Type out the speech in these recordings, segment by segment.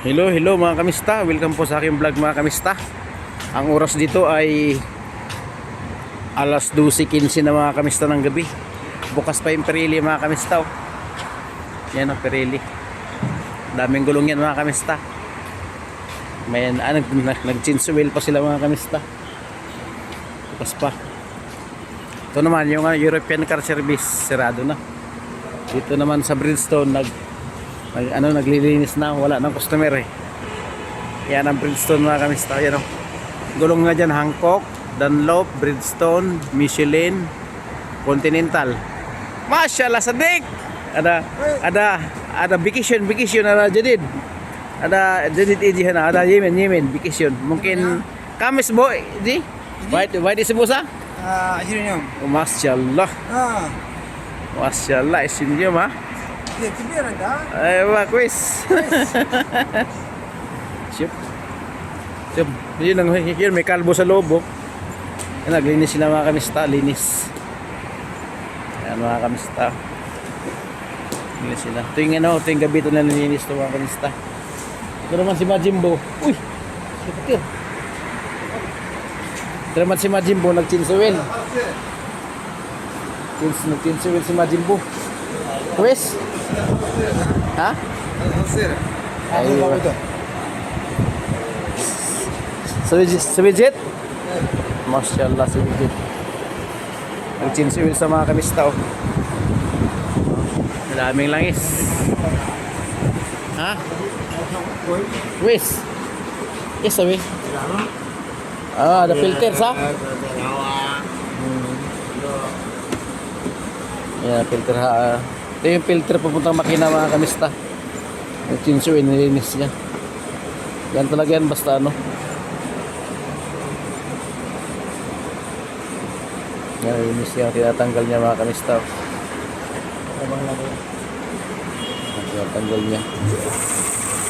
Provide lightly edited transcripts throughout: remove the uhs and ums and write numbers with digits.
Hello, hello mga kamista. Welcome po sa aking vlog mga kamista. Ang oras dito ay alas 12:15 na mga kamista ng gabi. Bukas pa yung Pirelli mga kamista. Yan ang Pirelli. Daming gulong yan mga kamista. May nag-change oil pa sila mga kamista. Bukas pa. Ito naman yung European Car Service, sirado na. Dito naman sa Bridgestone naglilinis na, wala nang customer eh. Yan ang Bridgestone mga kamista. Yan o, gulong nga dyan, Hankook, Dunlop, Bridgestone, Michelin, Continental. Masyaallah Sadik. Ada vacation ada jadid. Ada jadid iji hana, ada Yemen vacation. Mungkin Kamis boy di. Why di sebusa? Akhirnya. Masyaallah. Masyaallah isimnya mah. Ya, kibir ada. Wah, quiz. Siap. Siap. Yun lang, yun, may kalbo sa loob. Yan, naglinis sila mga kamista. Linis. Yan mga kamista. Linis sila. Ito yung gabi ito na nilinis ito mga kamista. Ito naman si Majimbo. Uy! Sipatir. Ito naman si Majimbo, nag-chinsuwel. Nag-chinsuwel si Majimbo. Quiz? Ha? Ayun. Subijit? Masyaallah subijit. Nag-chinsuil sa mga kamista oh. Maraming langis. Ha? Wis? Yes, sabi? Ada filter sa? Yeah, filter ha. Ito yung filter papuntang makina mga kamista. Yung chinsuil, nilinis niya. Yan talaga yan, basta ano. Yan, nilinis niya. Tinatanggal niya mga kamista. Tinatanggal niya.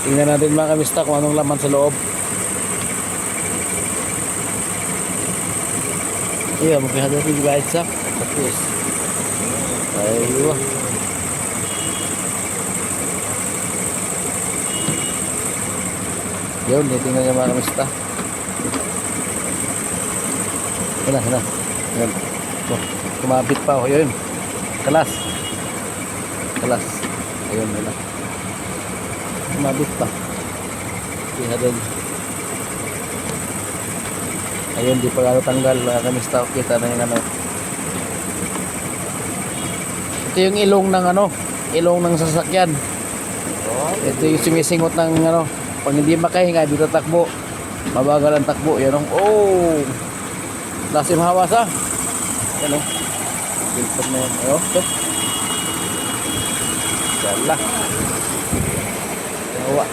Tingnan natin mga kamista kung anong laman sa loob. Iya, mungkin ada juga isa. Tapos. Ayun. Yun, tingnan niya mga kamista. Yan. Oh, kumabit pa. Oh, yun. Kalas. Ayun. Kumabit pa. Tingnan. Ayun, di pa gano'n tanggal mga kamista. Kita na yung ano. Ito yung ilong ng sasakyan. Ito yung sumisingot ng ano. Pag hindi makahinga, dito takbo. Mabagal ang takbo. Yan o. Oh! Lasim hawas ah. Yan o. Filter na yan. Ayo. Yala. Hawas.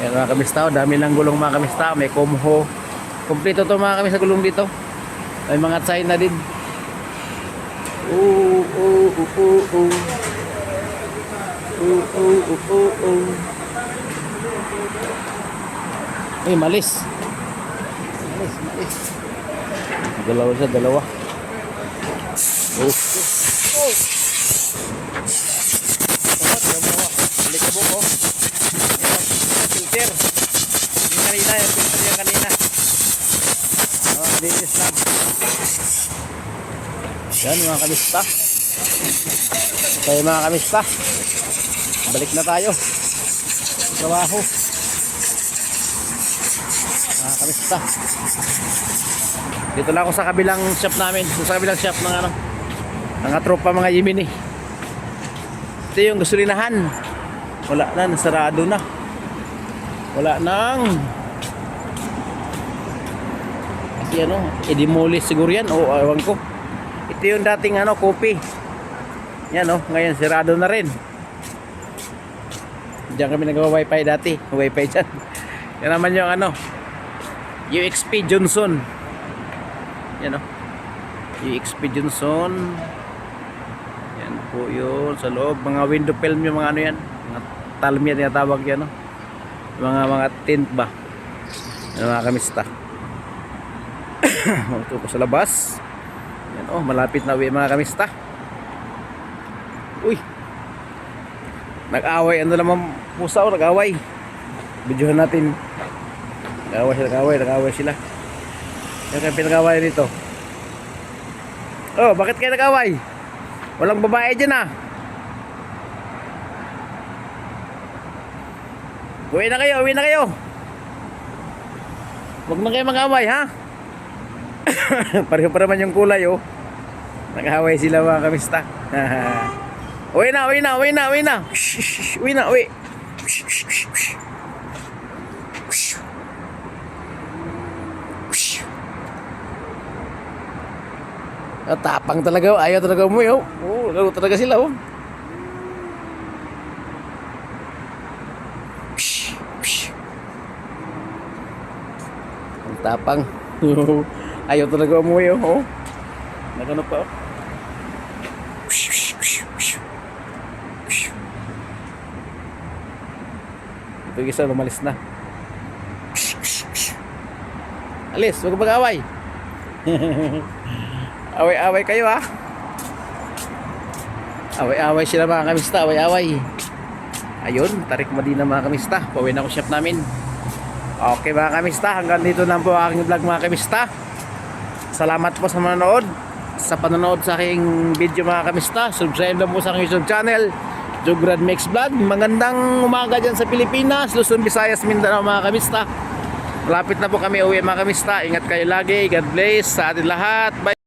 Yan mga kamista. Dami ng gulong mga kamista. May Kumho. Kompleto to mga kamista gulong dito. May mga China din. Ay, malis. Dalawa. Likabok oh. Filter. Yung filter yung kanina. Linis lang. Yan mga kamista. Okay mga kamista. Balik na tayo. Trabaho. Mga kamista. Dito lang ako sa kabilang shop namin. Sa kabilang shop ng ano. Mga tropa mga Yemeni. Ito yung gasolinahan. Wala na, nasarado na. Wala nang. Kasi ano, i-demolish siguro yan. O ewan ko. Ito yung dating ano, kopi. Yan o, ngayon sirado na rin. Diyan kami nagawa-wifi dati. Wifi dyan. Yan naman yung ano, UXP Johnson. Yan o. UXP Johnson. Yan po yun. Sa loob. Mga window film yung mga ano yan. Mga talmia tinatawag yan o. Mga tint ba. Yan mga kamista. Ito po sa labas. Yan o. Malapit na uwi mga kamista. Uy. Nag-away. Ano naman pusa o nag-away. Videohan natin. Nag-away sila. Yan kayo pinag-away dito. Oh, bakit kayo nag-away? Walang babae dyan ah. Uwi na kayo, uwi na kayo. Huwag na kayo mag-away ha. Pareho pa naman yung kulay oh. Nag-away sila mga kamista. Uwi na, uwi na, uwi na, uwi na. Uwi na, uwi. Tapang talaga, ayaw talaga umuwi oh. Oo, laro talaga sila oh. Ang tapang. Ayaw talaga umuwi oh. Nagano pa oh. Ito yung isa, lumalis na. Alis, huwag mag-away. Away-away kayo ha. Away-away sila mga kamista, away-away. Ayun, tarik Madina mga kamista. Pauwi na ko shop namin. Okay mga kamista, hanggang dito lang po ang aking vlog mga kamista. Salamat po sa manonood. Sa panonood sa aking video mga kamista. Subscribe lang po sa aking YouTube channel, Jograd Mix Vlog. Magandang umaga dyan sa Pilipinas, Luzon, Visayas, Mindanao mga kamista. Malapit na po kami uwi mga kamista. Ingat kayo lagi. God bless sa atin lahat. Bye.